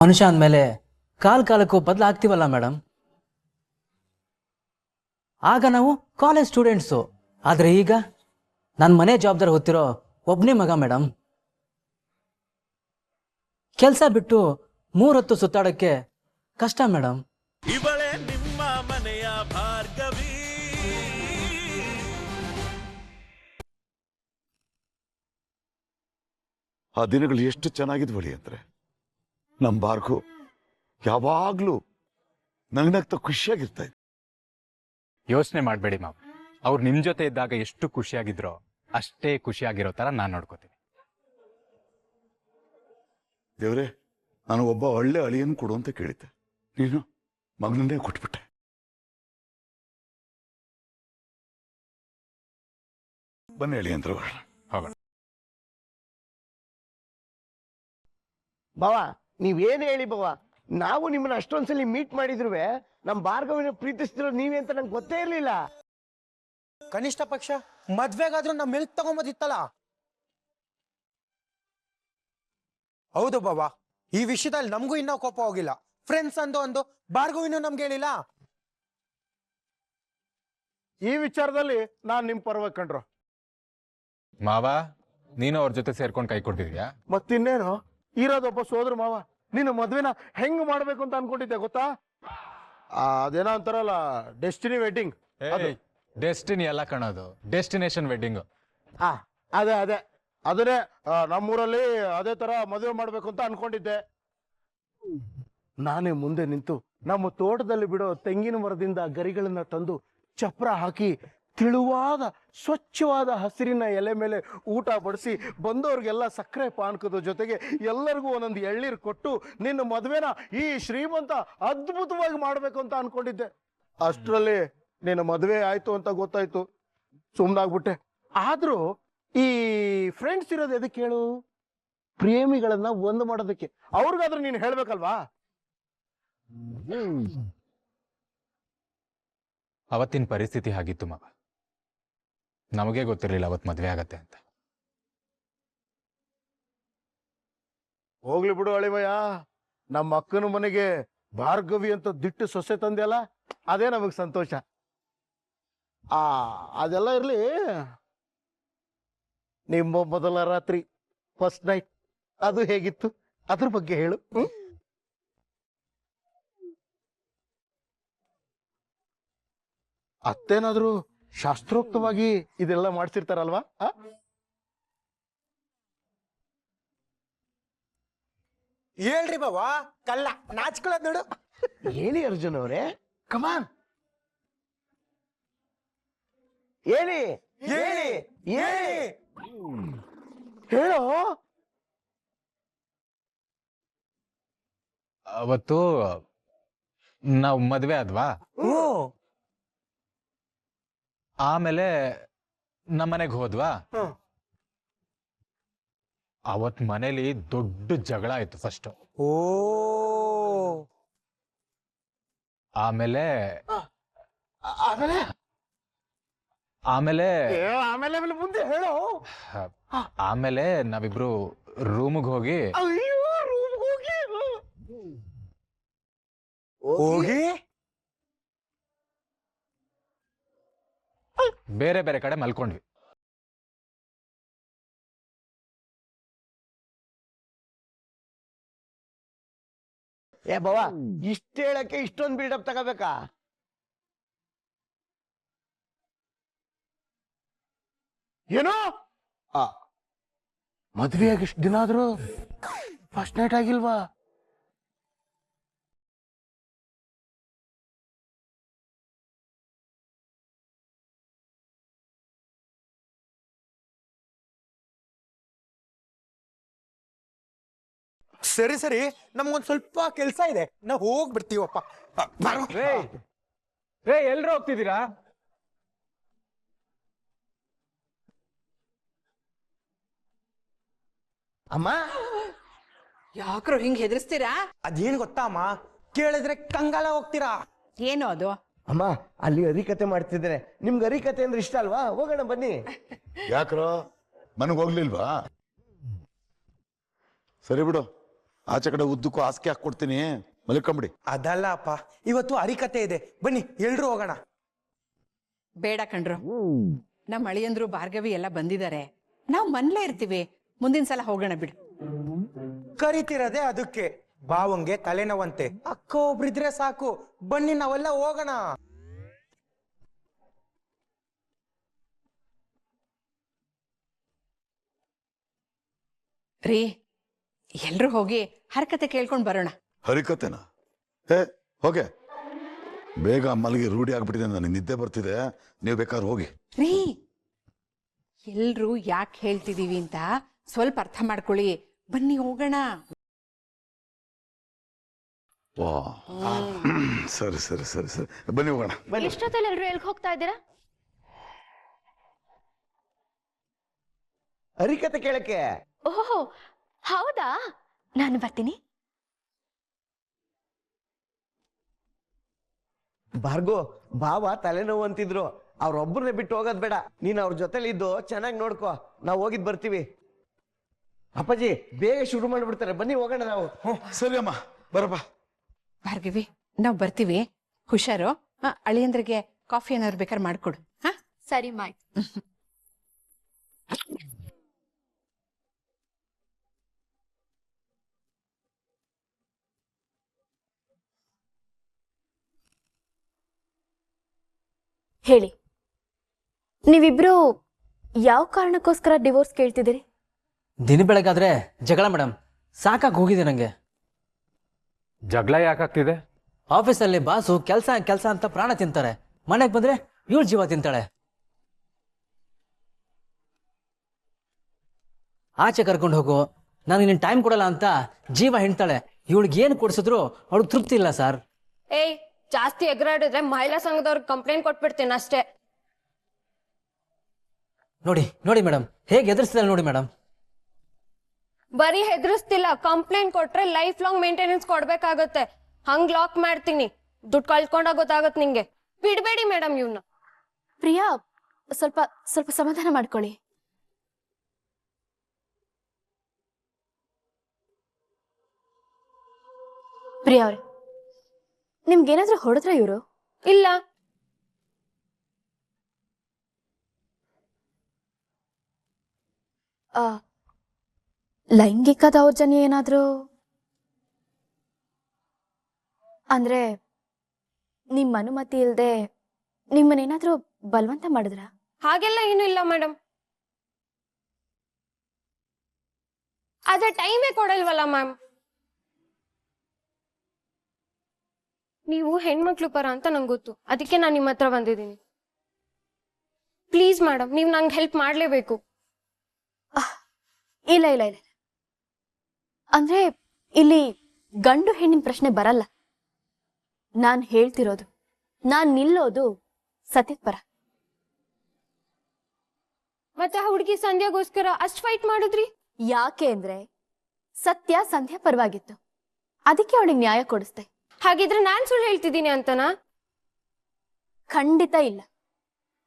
ಮನುಷ್ಯ ಅಂದಮೇಲೆ ಕಾಲಕ್ಕೂ ಬದಲಾಗ್ತೀವಲ್ಲ ಮೇಡಮ್. ಆಗ ನಾವು ಕಾಲೇಜ್ ಸ್ಟೂಡೆಂಟ್ಸು, ಆದರೆ ಈಗ ನನ್ನ ಮನೆ ಜವಾಬ್ದಾರಿ ಹೊತ್ತಿರೋ ಒಬ್ಬನೇ ಮಗ ಮೇಡಮ್. ಕೆಲಸ ಬಿಟ್ಟು 3 ಹೊತ್ತು ಸುತ್ತಾಡೋಕ್ಕೆ ಕಷ್ಟ ಮೇಡಮ್. ಇವಳೆ ನಿಮ್ಮ ಮನೆಯ ಭಾರ್ಗವಿ. ಆ ದಿನಗಳು ಎಷ್ಟು ಚೆನ್ನಾಗಿದ್ವಳಿ ಅಂದ್ರೆ, ನಮ್ಮ ಭಾರ್ಗು ಯಾವಾಗ್ಲೂ ನಗ್ನಗ್ತಾ ಖುಷಿಯಾಗಿರ್ತಾ ಇದ್ದ. ಯೋಚನೆ ಮಾಡಬೇಡಿ ಮಾವ, ಅವ್ರು ನಿಮ್ ಜೊತೆ ಇದ್ದಾಗ ಎಷ್ಟು ಖುಷಿಯಾಗಿದ್ರೋ ಅಷ್ಟೇ ಖುಷಿಯಾಗಿರೋ ತರ ನಾನು ನೋಡ್ಕೋತೀನಿ. ದೇವ್ರೆ, ನಾನು ಒಬ್ಬ ಒಳ್ಳೆ ಅಳಿಯನ್ನು ಕೊಡು ಅಂತ ಕೇಳಿದ್ದೆ, ನೀನು ಮಗನನ್ನೇ ಕೊಟ್ಬಿಟ್ಟೆ. ಬನ್ನಿ ಅಳಿ ಅಂತ ಹೋಗೋಣ. ಬಾವ, ನೀವೇನು ಹೇಳಿ ಬಾವ, ನಾವು ನಿಮ್ಮನ್ನ ಅಷ್ಟೊಂದ್ಸಲಿ ಮೀಟ್ ಮಾಡಿದ್ರು ನಮ್ ಭಾರ್ಗವಿನ ಪ್ರೀತಿಸ್ತಿರೋ ನೀವೇ ಅಂತ ನಂಗೆ ಗೊತ್ತೇ ಇರ್ಲಿಲ್ಲ. ಕನಿಷ್ಠ ಪಕ್ಷ ಮದ್ವೆಗಾದ್ರೂ ನಮ್ಮ ಮೆಲ್ಕ್ ತಗೊಂಬೋದಿತ್ತಲ್ಲ. ಹೌದು ಬಾಬಾ, ಈ ವಿಷಯದಲ್ಲಿ ನಮಗೂ ಇನ್ನೂ ಕೋಪ ಹೋಗಿಲ್ಲ. ಫ್ರೆಂಡ್ಸ್ ಅಂದು ಭಾರ್ಗವಿನೂ ನಮ್ಗೆ ಹೇಳಿಲ್ಲ. ಈ ವಿಚಾರದಲ್ಲಿ ನಾನ್ ನಿಮ್ ಪರವಾಗಿ ಕಂಡ್ರು. ಮಾವ, ನೀನು ಅವ್ರ ಜೊತೆ ಸೇರ್ಕೊಂಡು ಕೈ ಕೊಡ್ತಿದ್ಯಾ? ಮತ್ತಿನ್ನೇನು, ಇರೋದೊಬ್ಬ ಸೋದ್ರ ಮಾವ. ನೀನು ಮದ್ವೆನ ಹೆಂಗ್ ಮಾಡ್ಬೇಕು ಅಂತ ಅನ್ಕೊಂಡಿದ್ದೆ ಗೊತ್ತಾ? ಅದೇನೋ ಅಂತಾರಲ್ಲ, ಡೆಸ್ಟಿನಿ ವೆಡ್ಡಿಂಗ್. ಡೆಸ್ಟಿನಿ ಎಲ್ಲ ಕಾಣೋದು, ಡೆಸ್ಟಿನೇಷನ್ ವೆಡ್ಡಿಂಗ್. ಅದೇ ಅದನ್ನೇ ನಮ್ಮೂರಲ್ಲಿ ಅದೇ ತರ ಮದುವೆ ಮಾಡ್ಬೇಕು ಅಂತ ಅನ್ಕೊಂಡಿದ್ದೆ. ನಾನೇ ಮುಂದೆ ನಿಂತು ನಮ್ಮ ತೋಟದಲ್ಲಿ ಬಿಡೋ ತೆಂಗಿನ ಮರದಿಂದ ಗರಿಗಳನ್ನ ತಂದು ಚಪ್ರ ಹಾಕಿ ತಿಳುವಾದ ಸ್ವಚ್ಛವಾದ ಹಸಿರಿನ ಎಲೆ ಮೇಲೆ ಊಟ ಬಡಿಸಿ ಬಂದವ್ರಿಗೆಲ್ಲ ಸಕ್ಕರೆ ಪಾನಕದ ಜೊತೆಗೆ ಎಲ್ಲರಿಗೂ ಒಂದೊಂದು ಎಳ್ನೀರು ಕೊಟ್ಟು ನಿನ್ನ ಮದುವೆನ ಈ ಶ್ರೀಮಂತ ಅದ್ಭುತವಾಗಿ ಮಾಡ್ಬೇಕು ಅಂತ ಅನ್ಕೊಂಡಿದ್ದೆ. ಅಷ್ಟರಲ್ಲಿ ನಿನ್ನ ಮದುವೆ ಆಯ್ತು ಅಂತ ಗೊತ್ತಾಯ್ತು, ಸುಮ್ಮನಾಗ್ಬಿಟ್ಟೆ. ಆದ್ರೂ ಈ ಫ್ರೆಂಡ್ಸ್ ಇರೋದು ಎದಕ್ಕೆ ಹೇಳು? ಪ್ರೇಮಿಗಳನ್ನ ಒಂದು ಮಾಡೋದಕ್ಕೆ. ಅವ್ರಿಗಾದ್ರೂ ನೀನು ಹೇಳ್ಬೇಕಲ್ವಾ? ಅವತ್ತಿನ ಪರಿಸ್ಥಿತಿ ಹಾಗಿತ್ತು ಮಾವ, ನಮಗೆ ಗೊತ್ತಿರಲಿಲ್ಲ ಅವತ್ತು ಮದ್ವೆ ಆಗತ್ತೆ ಅಂತ. ಹೋಗ್ಲಿ ಬಿಡು ಅಳಿಮಯ್ಯ, ನಮ್ಮ ಅಕ್ಕನ ಮನೆಗೆ ಭಾರ್ಗವಿ ಅಂತ ದಿಟ್ಟು ಸೊಸೆ ತಂದೆಯಲ್ಲ, ಅದೇ ನಮಗ್ ಸಂತೋಷ. ಅದೆಲ್ಲ ಇರ್ಲಿ, ನಿಮ್ಮ ಮೊದಲ ರಾತ್ರಿ ಫಸ್ಟ್ ನೈಟ್ ಅದು ಹೇಗಿತ್ತು, ಅದ್ರ ಬಗ್ಗೆ ಹೇಳು. ಅತ್ತೇನಾದ್ರೂ ಶಾಸ್ತ್ರೋಕ್ತವಾಗಿ ಇದೆಲ್ಲ ಮಾಡ್ಸಿರ್ತಾರಲ್ವಾ? ಹೇಳ್ರಿ ಬಾಬಾ, ಕಲ್ಲ ನಾಚ್ಕೊಳ್ಳೋದ್ ನೋಡು. ಹೇಳಿ ಅರ್ಜುನ್ ಅವರೇ, ಕಮಾನ್ ಹೇಳಿ ಹೇಳಿ ಹೇಳಿ ಹೇಳೋ. ಅವತ್ತು ನಾವು ಮದ್ವೆ ಆದ್ವಾ, ಆಮೇಲೆ ನಮ್ಮನೆಗೆ ಹೋದ್ವಾ. ಅವತ್ ಮನೇಲಿ ದೊಡ್ಡ ಜಗಳ ಆಯ್ತು ಫಸ್ಟ್. ಆಮೇಲೆ ಆಮೇಲೆ ಆಮೇಲೆ ಮುಂದೆ ಹೇಳೋ. ಆಮೇಲೆ ನಾವಿಬ್ರು ರೂಮ್ಗೆ ಹೋಗಿ ಹೋಗಿ ಬೇರೆ ಬೇರೆ ಕಡೆ ಮಲ್ಕೊಂಡ್ವಿ. ಏ ಬಾವಾ, ಇಷ್ಟ ಹೇಳಕ್ಕೆ ಇಷ್ಟೊಂದು ಬಿಲ್ಡಪ್ ತಗೋಬೇಕಾ? ಏನೋ ಮದ್ವೆಯಾಗಿ ಇಷ್ಟು ದಿನ ಆದ್ರೂ ಫಸ್ಟ್ ನೈಟ್ ಆಗಿಲ್ವಾ? ಸರಿ ಸರಿ, ನಮ್ಗೊಂದ್ ಸ್ವಲ್ಪ ಕೆಲ್ಸ ಇದೆ, ನಾವು ಹೋಗ್ಬಿಡ್ತೀವಪ್ಪ. ಎಲ್ರು ಹೋಗ್ತಿದ್ದೀರಾ? ಅಮ್ಮ, ಯಾಕ್ರೋ ಹಿಂಗ್ ಹೆದರ್ಸ್ತೀರಾ? ಅದೇನು ಗೊತ್ತಾ ಅಮ್ಮ, ಕೇಳಿದ್ರೆ ಕಂಗಾಲ ಹೋಗ್ತೀರಾ. ಏನು ಅದು? ಅಮ್ಮ, ಅಲ್ಲಿ ಅರಿಕತೆ ಮಾಡ್ತಿದ್ದೇನೆ. ನಿಮ್ಗೆ ಅರಿಕತೆ ಅಂದ್ರೆ ಇಷ್ಟ ಅಲ್ವಾ? ಹೋಗೋಣ ಬನ್ನಿ. ಯಾಕ್ರೋ, ಮನೆಗೆ ಹೋಗ್ಲಿಲ್ವಾ? ಸರಿ ಬಿಡು, ಆಚೆ ಕಡೆ ಉದ್ದಕ್ಕೂ ಹಾಸಿಗೆ ಹಾಕ್ಕೊಡ್ತೀನಿ, ಮಲ್ಕೊಂಬಿಡಿ. ಅದಲ್ಲ ಅಪ್ಪ, ಇವತ್ತು ಹರಿಕತೆ ಇದೆ, ಬನ್ನಿ ಎಲ್ರು ಹೋಗೋಣ. ಬೇಡ ಕಣ್ರು, ನಮ್ಮ ಅಳಿಯಂದ್ರು ಭಾರ್ಗವಿ ಎಲ್ಲ ಬಂದಿದ್ದಾರೆ. ನಾವು ಮನ್ಲೇ ಇರ್ತೀವಿ, ಮುಂದಿನ ಸಲ ಹೋಗೋಣ ಬಿಡು. ಕರಿತಿರದೆ ಅದಕ್ಕೆ. ಬಾವಂಗೆ ತಲೆನೋವಂತೆ, ಅಕ್ಕ ಒಬ್ರಿದ್ರೆ ಸಾಕು, ಬನ್ನಿ ನಾವೆಲ್ಲ ಹೋಗೋಣ. ರೀ, ಎಲ್ರು ಹೋಗಿ ಹರಕತೆ ಕೇಳ್ಕೊಂಡ್ ಬರೋಣ. ಹರಿಕತೆನಾ? ಹೋಗೆ, ಬೇಗ ಮಲಗಿ ರೂಢಿ ಆಗ್ಬಿಟ್ಟಿದೆ, ನನಗೆ ನಿದ್ದೆ ಬರ್ತಿದೆ. ನೀವು ಬೇಕಾದ್ರೆ ಹೋಗಿ. ರೀ, ಎಲ್ರು ಯಾಕೆ ಹೇಳ್ತಿದೀವಿ ಅಂತ ಸ್ವಲ್ಪ ಅರ್ಥ ಮಾಡ್ಕೊಳ್ಳಿ. ಬನ್ನಿ ಹೋಗೋಣ. ವಾ, ಸರಿ ಸರಿ ಸರಿ ಸರಿ, ಬನ್ನಿ ಹೋಗೋಣ. ಎಷ್ಟೊತ್ತಲ್ಲಿ ಎಲ್ರು ಎಲ್ಗೆ ಹೋಗ್ತಾ ಇದ್ದೀರಾ? ಹರಿಕತೆ ಕೇಳಕ್ಕೆ. ಓಹೋ ಹೌದಾ, ನಾನು ಬರ್ತೀನಿ. ಭಾರ್ಗೋ, ಭಾವ ತಲೆನೋವು ಅಂತಿದ್ರು, ಅವ್ರೊಬ್ಬರನ್ನೇ ಬಿಟ್ಟು ಹೋಗೋದ್ ಬೇಡ. ನೀನ್ ಅವ್ರ ಜೊತೆಲಿ ಇದ್ದು ಚೆನ್ನಾಗಿ ನೋಡ್ಕೋ, ನಾವು ಹೋಗಿದ್ ಬರ್ತೀವಿ. ಅಪ್ಪಾಜಿ ಬೇಗ ಶುರು ಮಾಡ್ಬಿಡ್ತಾರೆ, ಬನ್ನಿ ಹೋಗೋಣ ನಾವು. ಸರಿ ಅಮ್ಮ, ಬರಪ್ಪ. ಭಾರ್ಗವಿ, ನಾವು ಬರ್ತೀವಿ, ಹುಷಾರು. ಅಳಿಯಂದ್ರಿಗೆ ಕಾಫಿ ಏನಾದ್ರು ಬೇಕಾದ್ರೆ ಮಾಡ್ಕೊಡು. ಹಾ, ಸರಿ ಮಾಯ್. ಹೇಳಿ, ನೀವಿಬ್ರು ಯಾವ ಕಾರಣಕ್ಕೋಸ್ಕರ ಡಿವೋರ್ಸ್ ಕೇಳ್ತಿದ್ದೀರಿ? ದಿನ ಬೆಳಗಾದ್ರೆ ಜಗಳ ಮೇಡಮ್, ಸಾಕಾಗಿ ಹೋಗಿದೆ ನನಗೆ. ಜಗಳ ಯಾಕಾಗ್ತಿದೆ? ಆಫೀಸಲ್ಲಿ ಬಾಸು ಕೆಲಸ ಕೆಲಸ ಅಂತ ಪ್ರಾಣ ತಿಂತಾರೆ, ಮನೆಗೆ ಬಂದ್ರೆ ಇವಳು ಜೀವ ತಿಂತಾಳೆ. ಆಚೆ ಕರ್ಕೊಂಡು ಹೋಗು, ನಾನು ನಿನ್ನ ಟೈಮ್ ಕೊಡಲ್ಲ ಅಂತ ಜೀವ ಹಿಂಡ್ತಾಳೆ. ಇವಳಿಗೆ ಏನು ಕೊಡಿಸಿದ್ರು ಅವಳಿಗೆ ತೃಪ್ತಿ ಇಲ್ಲ ಸರ್. ಏಯ್, ಜಾಸ್ತಿ ಎಗರಾಡಿದ್ರೆ ಮಹಿಳಾ ಸಂಘದವ್ರಿಗೆ ಕಂಪ್ಲೇಂಟ್ ಕೊಟ್ಬಿಡ್ತೀನಿ ಅಷ್ಟೇ. ನೋಡಿ ನೋಡಿ ಮೇಡಮ್, ಹೇಗೆ ಎದುರಿಸ್ತಿದ್ದಾಳೆ ನೋಡಿ ಮೇಡಮ್. ಬರೀ ಹೆದರ್ಸ್ತಿಲ್ಲ, ಕಂಪ್ಲೇಂಟ್ ಕೊಟ್ರೆ ಲೈಫ್ ಲಾಂಗ್ ಮೇಂಟೆನೆನ್ಸ್ ಕೊಡ್ಬೇಕಾಗತ್ತೆ. ಹಂಗ್ ಲಾಕ್ ಮಾಡ್ತೀನಿ, ದುಡ್ಡು ಕಳ್ಕೊಂಡಾಗ ಗೊತ್ತಾಗತ್ತೆ ನಿಂಗೆ. ಬಿಡ್ಬೇಡಿ ಮೇಡಮ್ ಇವ್ನ. ಪ್ರಿಯಾ, ಸ್ವಲ್ಪ ಸ್ವಲ್ಪ ಸಮಾಧಾನ ಮಾಡ್ಕೊಳ್ಳಿ. ಪ್ರಿಯಾ ಅವ್ರೆ, ನಿಮ್ಗೇನಾದ್ರೂ ಹೊಡೆದ್ರ ಇವರು? ಇಲ್ಲ. ಲೈಂಗಿಕ ದೌರ್ಜನ್ಯ ಏನಾದ್ರೂ? ಅಂದ್ರೆ ನಿಮ್ಮ ಅನುಮತಿ ಇಲ್ಲದೆ ನಿಮ್ಮನ್ನೇನಾದ್ರೂ ಬಲವಂತ ಮಾಡಿದ್ರ? ಹಾಗೆಲ್ಲ ಏನೂ ಇಲ್ಲ ಮೇಡಮ್. ಆದ್ರೆ ಟೈಮೇ ಕೊಡಲ್ವಲ್ಲ ಮ್ಯಾಮ್. ನೀವು ಹೆಣ್ಮಕ್ಳು ಪರ ಅಂತ ನಂಗೆ ಗೊತ್ತು, ಅದಕ್ಕೆ ನಾನು ನಿಮ್ಮ ಹತ್ರ ಬಂದಿದ್ದೀನಿ. ಪ್ಲೀಸ್ ಮೇಡಮ್, ನೀವು ನಂಗೆ ಹೆಲ್ಪ್ ಮಾಡಲೇಬೇಕು. ಇಲ್ಲ ಇಲ್ಲ ಇಲ್ಲ, ಅಂದ್ರೆ ಇಲ್ಲಿ ಗಂಡು ಹೆಣ್ಣಿನ ಪ್ರಶ್ನೆ ಬರಲ್ಲ. ನಾನು ಹೇಳ್ತಿರೋದು, ನಾನು ನಿಲ್ಲೋದು ಸತ್ಯದ ಪರ. ಮತ್ತೆ ಆ ಹುಡುಗಿ ಸಂಧ್ಯಾಗೋಸ್ಕರ ಅಷ್ಟು ಫೈಟ್ ಮಾಡಿದ್ರಿ ಯಾಕೆ ಅಂದ್ರೆ ಸತ್ಯ ಸಂಧ್ಯಾ ಪರವಾಗಿತ್ತು, ಅದಕ್ಕೆ ಅವಳಿಗೆ ನ್ಯಾಯ ಕೊಡಿಸ್ದೆ. ಹಾಗಿದ್ರೆ ನಾನ್ ಸುಳ್ಳು ಹೇಳ್ತಿದ್ದೀನಿ ಅಂತನಾ? ಖಂಡಿತ ಇಲ್ಲ.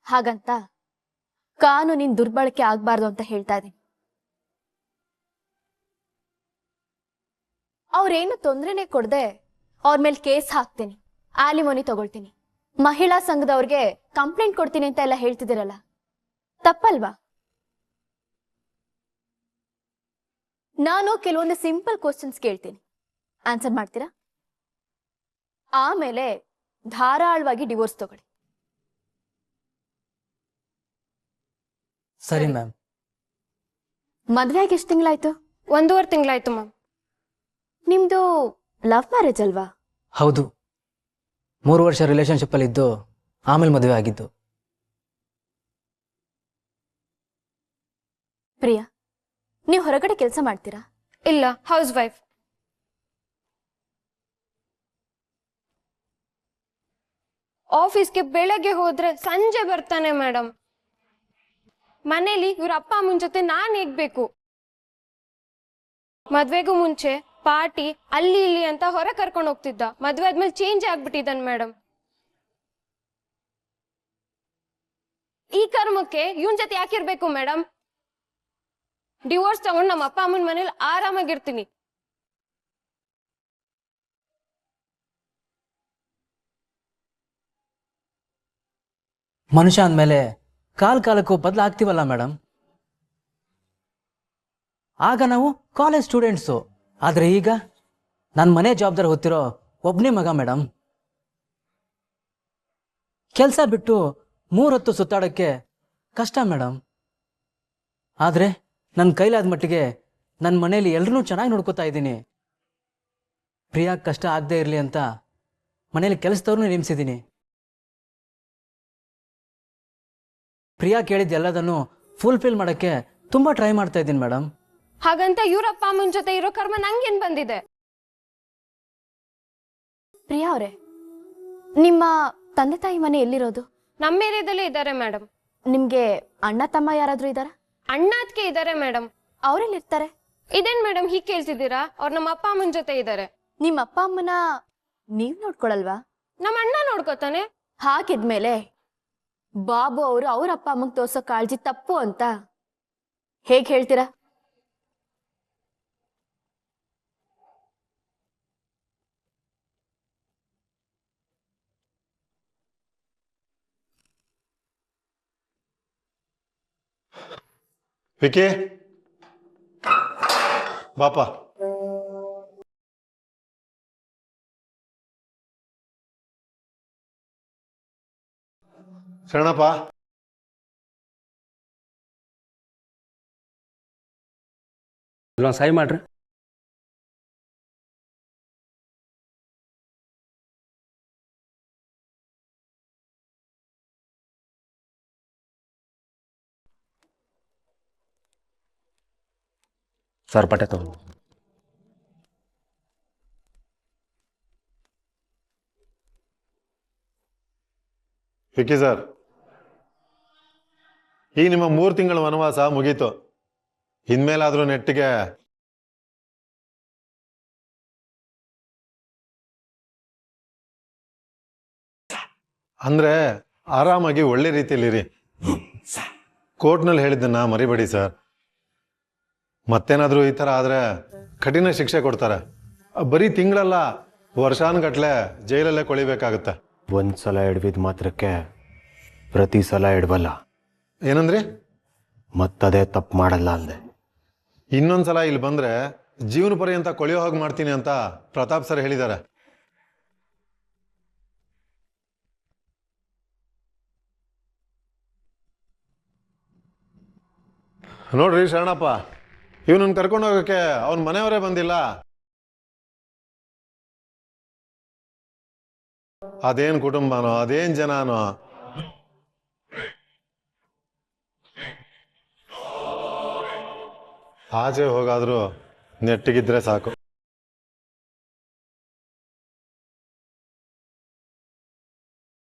ಹಾಗಂತ ಕಾನೂನಿನ ದುರ್ಬಳಕೆ ಆಗ್ಬಾರ್ದು ಅಂತ ಹೇಳ್ತಾ ಇದೀನಿ. ಅವ್ರೇನು ತೊಂದ್ರೆನೆ ಕೊಡದೆ ಅವ್ರ ಮೇಲೆ ಕೇಸ್ ಹಾಕ್ತೀನಿ, ಆಲಿಮೋನಿ ತಗೊಳ್ತೀನಿ, ಮಹಿಳಾ ಸಂಘದವ್ರಿಗೆ ಕಂಪ್ಲೇಂಟ್ ಕೊಡ್ತೀನಿ ಅಂತ ಎಲ್ಲ ಹೇಳ್ತಿದ್ದೀರಲ್ಲ, ತಪ್ಪಲ್ವಾ? ನಾನು ಕೆಲವೊಂದು ಸಿಂಪಲ್ ಕ್ವಶನ್ಸ್ ಕೇಳ್ತೀನಿ, ಆನ್ಸರ್ ಮಾಡ್ತೀರಾ? ಆಮೇಲೆ ಧಾರಾಳವಾಗಿ ಡಿವೋರ್ಸ್ ತಗೊಳ್ಳಿ. ಸರಿ ಮ್ಯಾಮ್. ಮದ್ವೆ ಆಗಿ ಎಷ್ಟು ತಿಂಗಳಾಯ್ತು? 1.5 ತಿಂಗಳಾಯ್ತು ಮ್ಯಾಮ್. ನಿಮ್ದು ಲವ್ ಮ್ಯಾರೇಜ್ ಅಲ್ವಾ? ಹೌದು, 3 ವರ್ಷ ರಿಲೇಶನ್ಶಿಪ್ ಅಲ್ಲಿ ಇದ್ದು ಆಮೇಲೆ ಮದುವೆ ಆಗಿದ್ದು. ಪ್ರಿಯಾ, ನೀವು ಹೊರಗಡೆ ಕೆಲಸ ಮಾಡ್ತೀರಾ? ಇಲ್ಲ, ಹೌಸ್ ವೈಫ್. ಆಫೀಸ್ಗೆ ಬೆಳಗ್ಗೆ ಹೋದ್ರೆ ಸಂಜೆ ಬರ್ತಾನೆ ಮೇಡಮ್. ಮನೇಲಿ ಇವ್ರ ಅಪ್ಪ ಅಮ್ಮನ ಜೊತೆ ನಾನ್ ಹೇಗ್ಬೇಕು? ಮದ್ವೆಗೂ ಮುಂಚೆ ಪಾರ್ಟಿ ಅಲ್ಲಿ ಇಲ್ಲಿ ಅಂತ ಹೊರ ಕರ್ಕೊಂಡು ಹೋಗ್ತಿದ್ದ, ಮದ್ವೆ ಆದ್ಮೇಲೆ ಚೇಂಜ್ ಆಗ್ಬಿಟ್ಟಿದ್ದಾನೆ ಮೇಡಮ್. ಈ ಕರ್ಮಕ್ಕೆ ಇವನ್ ಜೊತೆ ಯಾಕಿರ್ಬೇಕು ಮೇಡಮ್? ಡಿವೋರ್ಸ್ ತಗೊಂಡು ನಮ್ಮ ಅಪ್ಪ ಅಮ್ಮನ ಮನೇಲಿ ಆರಾಮಾಗಿರ್ತೀನಿ. ಮನುಷ್ಯ ಅಂದಮೇಲೆ ಕಾಲಕ್ಕೂ ಬದಲಾಗ್ತೀವಲ್ಲ ಮೇಡಮ್. ಆಗ ನಾವು ಕಾಲೇಜ್ ಸ್ಟೂಡೆಂಟ್ಸು, ಆದರೆ ಈಗ ನನ್ನ ಮನೆ ಜವಾಬ್ದಾರಿ ಹೊತ್ತಿರೋ ಒಬ್ಬನೇ ಮಗ ಮೇಡಮ್. ಕೆಲಸ ಬಿಟ್ಟು 3 ಹೊತ್ತು ಸುತ್ತಾಡೋಕ್ಕೆ ಕಷ್ಟ ಮೇಡಮ್. ಆದರೆ ನನ್ನ ಕೈಲಾದ ಮಟ್ಟಿಗೆ ನನ್ನ ಮನೇಲಿ ಎಲ್ಲರೂ ಚೆನ್ನಾಗಿ ನೋಡ್ಕೋತಾ ಇದ್ದೀನಿ. ಪ್ರಿಯಾ ಕಷ್ಟ ಆಗದೆ ಇರಲಿ ಅಂತ ಮನೇಲಿ ಕೆಲಸದವ್ರನ್ನೂ ನೇಮಿಸಿದ್ದೀನಿ. ಪ್ರಿಯಾ ಕೇಳಿದ ಎಲ್ಲದನ್ನು ಫುಲ್ಫಿಲ್ ಮಾಡೋಕ್ಕೆ ತುಂಬ ಟ್ರೈ ಮಾಡ್ತಾ ಇದ್ದೀನಿ ಮೇಡಮ್. ಹಾಗಂತ ಇವ್ರಪ್ಪ ಅಮ್ಮನ ಜೊತೆ ಇರೋ ಕರ್ಮ ನಂಗೇನ್ ಬಂದಿದೆ? ಪ್ರಿಯಾ ಅವರೇ, ನಿಮ್ಮ ತಂದೆ ತಾಯಿ ಮನೆ ಎಲ್ಲಿರೋದು? ನಮ್ಮ ಏರಿಯಾದಲ್ಲೇ ಇದ್ದಾರೆ ಮೇಡಮ್. ನಿಮ್ಗೆ ಅಣ್ಣ ತಮ್ಮ ಯಾರಾದ್ರೂ ಇದಾರ? ಅಣ್ಣ ಅದ್ಕೆ ಇದ್ದಾರೆ ಮೇಡಮ್. ಅವ್ರೆಲ್ಲಿರ್ತಾರೆ? ಇದೇನ್ ಮೇಡಮ್ ಹೀಗ್ ಕೇಳ್ತಿದ್ದೀರಾ? ಅವ್ರು ನಮ್ಮ ಅಪ್ಪ ಅಮ್ಮನ ಜೊತೆ ಇದ್ದಾರೆ. ನಿಮ್ಮ ಅಪ್ಪ ಅಮ್ಮನ ನೀವ್ ನೋಡ್ಕೊಳಲ್ವಾ? ನಮ್ಮ ಅಣ್ಣ ನೋಡ್ಕೋತಾನೆ. ಹಾಗಿದ್ಮೇಲೆ ಬಾಬು ಅವರು ಅವ್ರ ಅಪ್ಪ ಅಮ್ಮಂಗ್ ತೋರ್ಸೋ ಕಾಳಜಿ ತಪ್ಪು ಅಂತ ಹೇಗ್ ಹೇಳ್ತೀರಾ? ವಿಕಿ ಬಾಪ. ಶರಣಪ್ಪ. ಇಲ್ಲೊಂದು ಸಹಿ ಮಾಡ್ರಿ. ಸರ್ ಪಟ್ಟೆ ತಗೊಂಡು. ವಿಕಿ ಸರ್, ಈಗ ನಿಮ್ಮ 3 ತಿಂಗಳ ವನವಾಸ ಮುಗೀತು. ಇನ್ಮೇಲಾದ್ರೂ ನೆಟ್ಟಿಗೆ ಅಂದ್ರೆ ಆರಾಮಾಗಿ ಒಳ್ಳೆ ರೀತಿಯಲ್ಲಿರಿ. ಕೋರ್ಟ್ನಲ್ಲಿ ಹೇಳಿದ್ದನ್ನ ಮರಿಬೇಡಿ ಸರ್. ಮತ್ತೇನಾದ್ರೂ ಈ ಥರ ಆದರೆ ಕಠಿಣ ಶಿಕ್ಷೆ ಕೊಡ್ತಾರೆ. ಬರೀ ತಿಂಗಳಲ್ಲ, ವರ್ಷಾನುಗಟ್ಲೆ ಜೈಲಲ್ಲೇ ಕೊಳಿಬೇಕಾಗತ್ತೆ. ಒಂದ್ಸಲ ಹಿಡ್ವಿದ ಮಾತ್ರಕ್ಕೆ ಪ್ರತಿ ಸಲ ಹಿಡ್ವಲ್ಲ. ಏನಂದ್ರಿ? ಮತ್ತದೇ ತಪ್ಪು ಮಾಡಲ್ಲ ಅಂದೆ. ಇನ್ನೊಂದ್ಸಲ ಇಲ್ಲಿ ಬಂದ್ರೆ ಜೀವನ ಪರ್ಯಂತ ಕೊಳೆಯೋ ಹಾಗೆ ಮಾಡ್ತೀನಿ ಅಂತ ಪ್ರತಾಪ್ ಸರ್ ಹೇಳಿದ್ದಾರೆ. ನೋಡ್ರಿ ಶರಣಪ್ಪ, ಇವನನ್ನು ಕರ್ಕೊಂಡು ಹೋಗೋಕ್ಕೆ ಅವನ ಮನೆಯವರೇ ಬಂದಿಲ್ಲ. ಅದೇನ್ ಕುಟುಂಬನೋ, ಅದೇನ್ ಜನನೋ. ಆಚೆ ಹೋಗಾದ್ರೂ ನೆಟ್ಟಿಗಿದ್ರೆ ಸಾಕು.